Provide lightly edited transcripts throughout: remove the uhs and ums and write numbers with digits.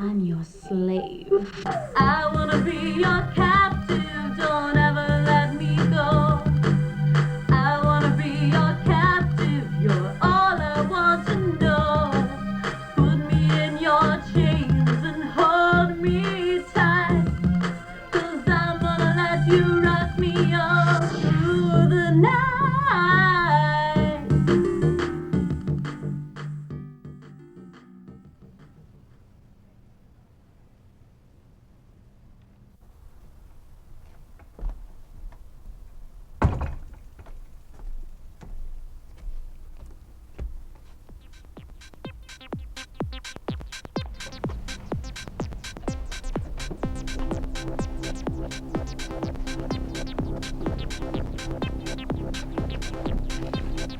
I'm your slave. I wanna be your captive, don't ever let me go. I wanna be your captive, you're all I want to know. Put me in your chains and hold me tight, 'cause I'm gonna let you rock me all through the night.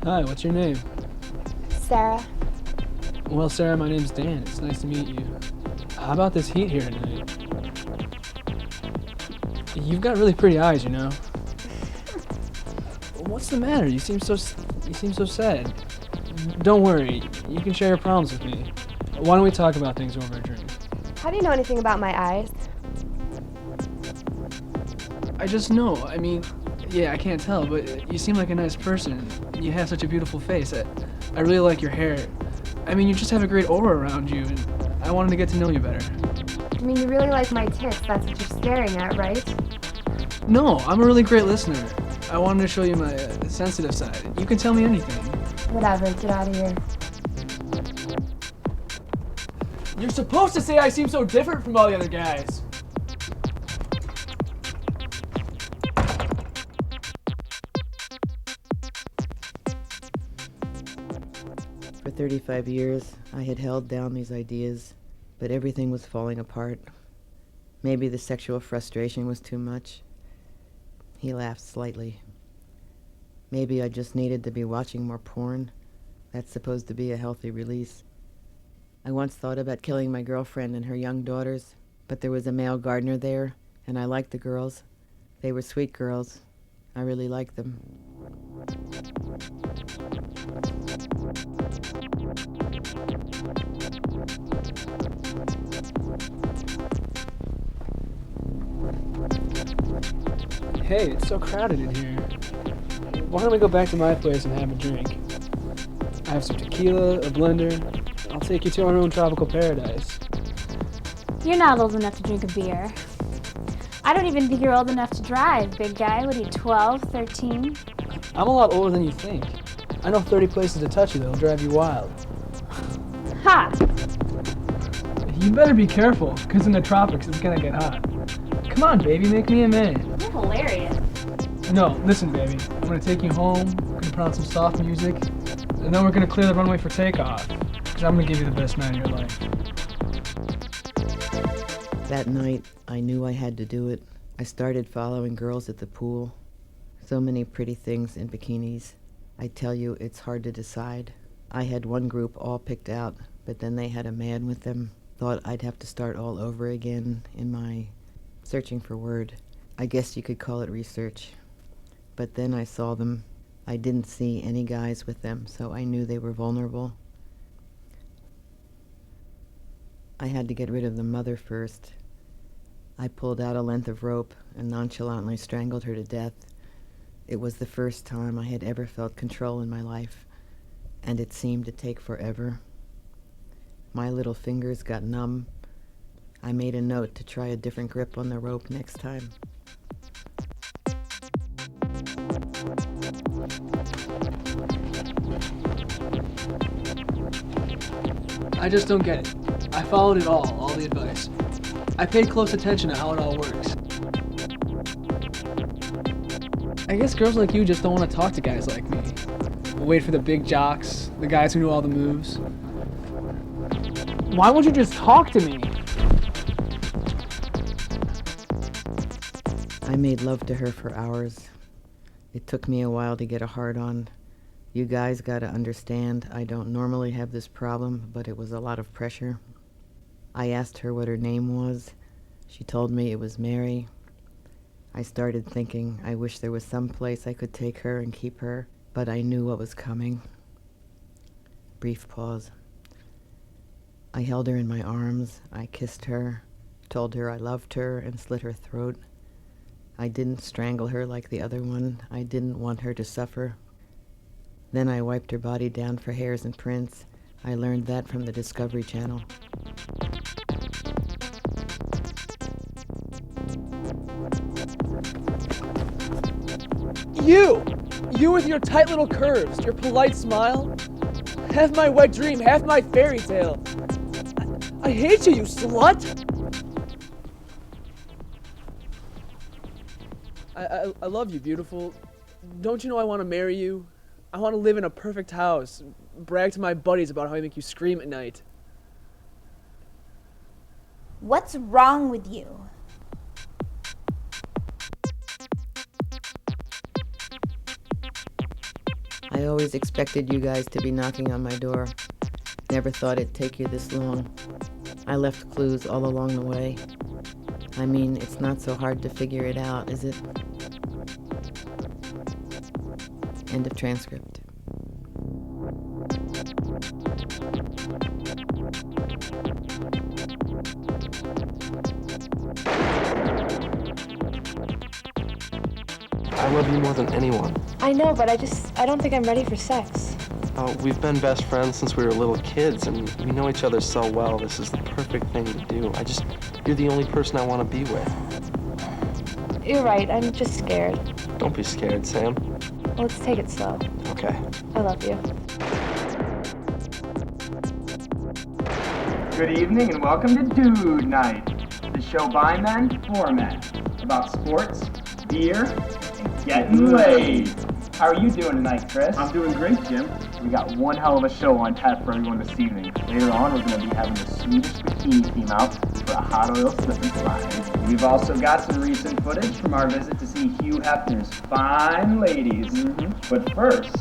Hi, what's your name? Sarah. Well, Sarah, my name's Dan. It's nice to meet you. How about this heat here tonight? You've got really pretty eyes, you know. What's the matter? You seem so sad. Don't worry. You can share your problems with me. Why don't we talk about things over a drink? How do you know anything about my eyes? I just know. I mean, yeah, I can't tell, but you seem like a nice person. You have such a beautiful face. I really like your hair. I mean, you just have a great aura around you, and I wanted to get to know you better. I mean, you really like my tits. That's what you're staring at, right? No, I'm a really great listener. I wanted to show you my sensitive side. You can tell me anything. Whatever, get out of here. You're supposed to say I seem so different from all the other guys. For 35 years, I had held down these ideas, but everything was falling apart. Maybe the sexual frustration was too much. He laughed slightly. Maybe I just needed to be watching more porn. That's supposed to be a healthy release. I once thought about killing my girlfriend and her young daughters, but there was a male gardener there, and I liked the girls. They were sweet girls. I really liked them. Hey, it's so crowded in here. Why don't we go back to my place and have a drink? I have some tequila, a blender. I'll take you to our own tropical paradise. You're not old enough to drink a beer. I don't even think you're old enough to drive, big guy. What are you, 12, 13? I'm a lot older than you think. I know 30 places to touch you that'll drive you wild. Ha! You better be careful, because in the tropics it's gonna get hot. Come on, baby, make me a man. You're hilarious. No, listen, baby. I'm gonna take you home, we're gonna put on some soft music, and then we're gonna clear the runway for takeoff. Because I'm gonna give you the best man in your life. That night, I knew I had to do it. I started following girls at the pool. So many pretty things in bikinis. I tell you, it's hard to decide. I had one group all picked out, but then they had a man with them. Thought I'd have to start all over again in my searching for word. I guess you could call it research. But then I saw them. I didn't see any guys with them, so I knew they were vulnerable. I had to get rid of the mother first. I pulled out a length of rope and nonchalantly strangled her to death. It was the first time I had ever felt control in my life, and it seemed to take forever. My little fingers got numb. I made a note to try a different grip on the rope next time. I just don't get it. I followed it all the advice. I paid close attention to how it all works. I guess girls like you just don't want to talk to guys like me. Wait for the big jocks, the guys who know all the moves. Why won't you just talk to me? I made love to her for hours. It took me a while to get a hard-on. You guys gotta understand, I don't normally have this problem, but it was a lot of pressure. I asked her what her name was. She told me it was Mary. I started thinking, I wish there was some place I could take her and keep her, but I knew what was coming. Brief pause. I held her in my arms. I kissed her, told her I loved her, and slit her throat. I didn't strangle her like the other one. I didn't want her to suffer. Then I wiped her body down for hairs and prints. I learned that from the Discovery Channel. You with your tight little curves, your polite smile. Half my wet dream, half my fairy tale. I hate you, you slut! I love you, beautiful. Don't you know I want to marry you? I want to live in a perfect house. Brag to my buddies about how I make you scream at night. What's wrong with you? I always expected you guys to be knocking on my door. Never thought it'd take you this long. I left clues all along the way. I mean, it's not so hard to figure it out, is it? End of transcript. I love you more than anyone. I know, but I don't think I'm ready for sex. Oh, we've been best friends since we were little kids, and we know each other so well. This is the perfect thing to do. You're the only person I want to be with. You're right, I'm just scared. Don't be scared, Sam. Well, let's take it slow. Okay. I love you. Good evening and welcome to Dude Night, the show by men for men, about sports, beer, and getting laid. How are you doing tonight, Chris? I'm doing great, Jim. We got one hell of a show on tap for everyone this evening. Later on, we're going to be having the Swedish bikini team out for a hot oil slip and slide. We've also got some recent footage from our visit to see Hugh Hefner's fine ladies. But first,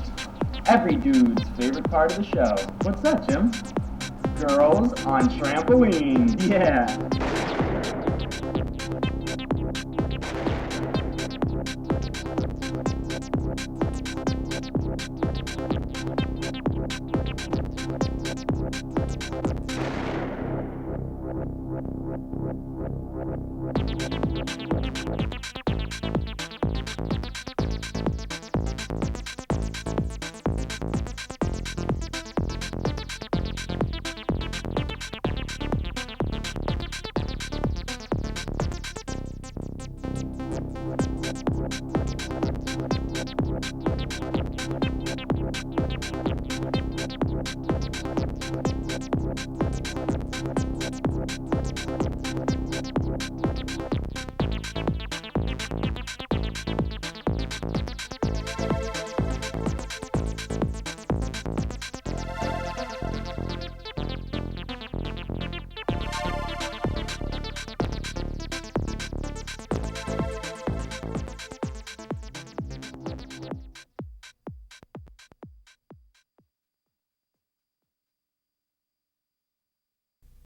every dude's favorite part of the show. What's that, Jim? Girls on trampolines. Yeah.